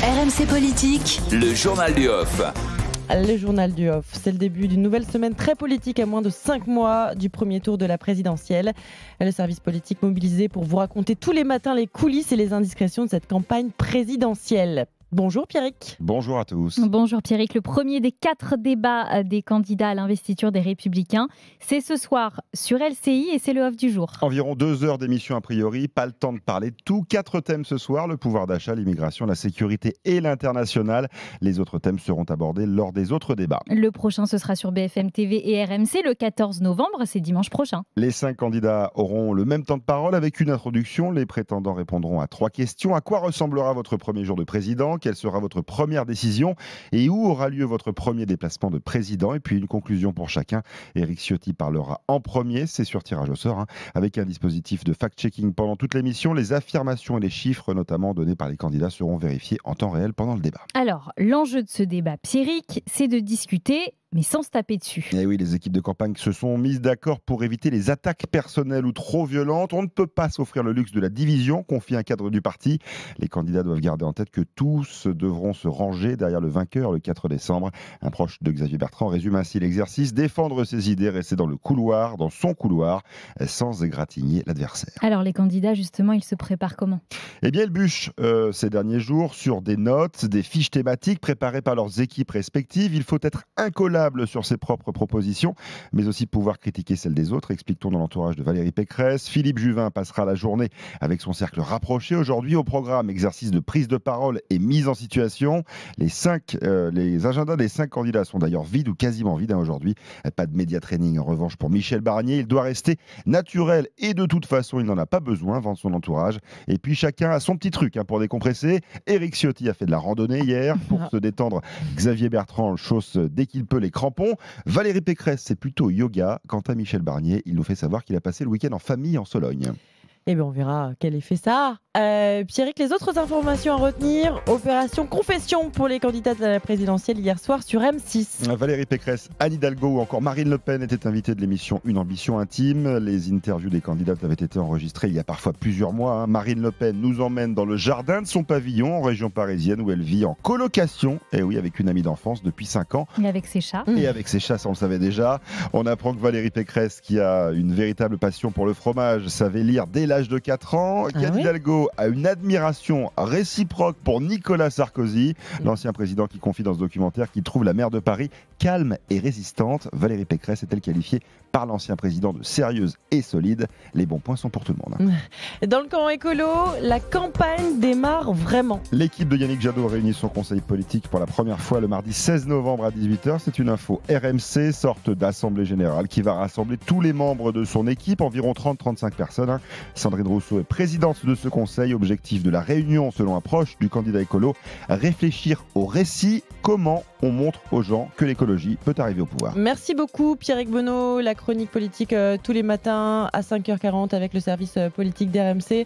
RMC Politique, le journal du off. Le journal du off, c'est le début d'une nouvelle semaine très politique à moins de 5 mois du premier tour de la présidentielle. Le service politique mobilisé pour vous raconter tous les matins les coulisses et les indiscrétions de cette campagne présidentielle. Bonjour Pierrick. Bonjour à tous. Bonjour Pierrick. Le premier des 4 débats des candidats à l'investiture des Républicains, c'est ce soir sur LCI et c'est le off du jour. Environ 2 heures d'émission a priori, pas le temps de parler de tout. 4 thèmes ce soir, le pouvoir d'achat, l'immigration, la sécurité et l'international. Les autres thèmes seront abordés lors des autres débats. Le prochain, ce sera sur BFM TV et RMC le 14 novembre, c'est dimanche prochain. Les 5 candidats auront le même temps de parole avec une introduction. Les prétendants répondront à 3 questions. À quoi ressemblera votre premier jour de président ? Quelle sera votre première décision et où aura lieu votre premier déplacement de président? Et puis une conclusion pour chacun. Éric Ciotti parlera en premier, c'est sur tirage au sort, avec un dispositif de fact-checking pendant toute l'émission. Les affirmations et les chiffres notamment donnés par les candidats seront vérifiés en temps réel pendant le débat. Alors, l'enjeu de ce débat, Pierrick, c'est de discuter mais sans se taper dessus. Et oui, les équipes de campagne se sont mises d'accord pour éviter les attaques personnelles ou trop violentes. On ne peut pas s'offrir le luxe de la division, confie un cadre du parti. Les candidats doivent garder en tête que tous devront se ranger derrière le vainqueur le 4 décembre. Un proche de Xavier Bertrand résume ainsi l'exercice: défendre ses idées, rester dans le couloir, dans son couloir, sans égratigner l'adversaire. Alors les candidats, justement, ils se préparent comment ? Eh bien, ils bûchent ces derniers jours sur des notes, des fiches thématiques préparées par leurs équipes respectives. Il faut être incollable sur ses propres propositions, mais aussi pouvoir critiquer celles des autres, explique-t-on dans l'entourage de Valérie Pécresse. Philippe Juvin passera la journée avec son cercle rapproché. Aujourd'hui, au programme, exercice de prise de parole et mise en situation. Les agendas des 5 candidats sont d'ailleurs vides ou quasiment vides aujourd'hui. Pas de média training en revanche pour Michel Barnier. Il doit rester naturel et de toute façon, il n'en a pas besoin, vend son entourage. Et puis chacun a son petit truc pour décompresser. Éric Ciotti a fait de la randonnée hier. Pour se détendre, Xavier Bertrand chausse dès qu'il peut les crampons. Valérie Pécresse, c'est plutôt yoga. Quant à Michel Barnier, il nous fait savoir qu'il a passé le week-end en famille en Sologne. Eh bien, on verra quel effet ça a. Pierrick, les autres informations à retenir: opération confession pour les candidats à la présidentielle hier soir sur M6. Valérie Pécresse, Anne Hidalgo ou encore Marine Le Pen étaient invités de l'émission Une ambition intime. Les interviews des candidates avaient été enregistrées il y a parfois plusieurs mois. Marine Le Pen nous emmène dans le jardin de son pavillon en région parisienne où elle vit en colocation, et oui, avec une amie d'enfance depuis 5 ans. Et avec ses chats. Et avec ses chats, ça on le savait déjà. On apprend que Valérie Pécresse, qui a une véritable passion pour le fromage, savait lire dès l'âge de 4 ans. Anne Hidalgo a une admiration réciproque pour Nicolas Sarkozy, l'ancien président, qui confie dans ce documentaire qu'il trouve la maire de Paris calme et résistante. Valérie Pécresse est-elle qualifiée par l'ancien président de sérieuse et solide? Les bons points sont pour tout le monde. Dans le camp écolo, la campagne démarre vraiment. L'équipe de Yannick Jadot réunit son conseil politique pour la première fois le mardi 16 novembre à 18h. C'est une info RMC, sorte d'assemblée générale qui va rassembler tous les membres de son équipe, environ 30-35 personnes. Sandrine Rousseau est présidente de ce conseil. Objectif de la réunion, selon un proche du candidat écolo: réfléchir au récit. Comment on montre aux gens que l'écologie peut arriver au pouvoir. Merci beaucoup Pierrick Benoît, la chronique politique tous les matins à 5h40 avec le service politique d'RMC.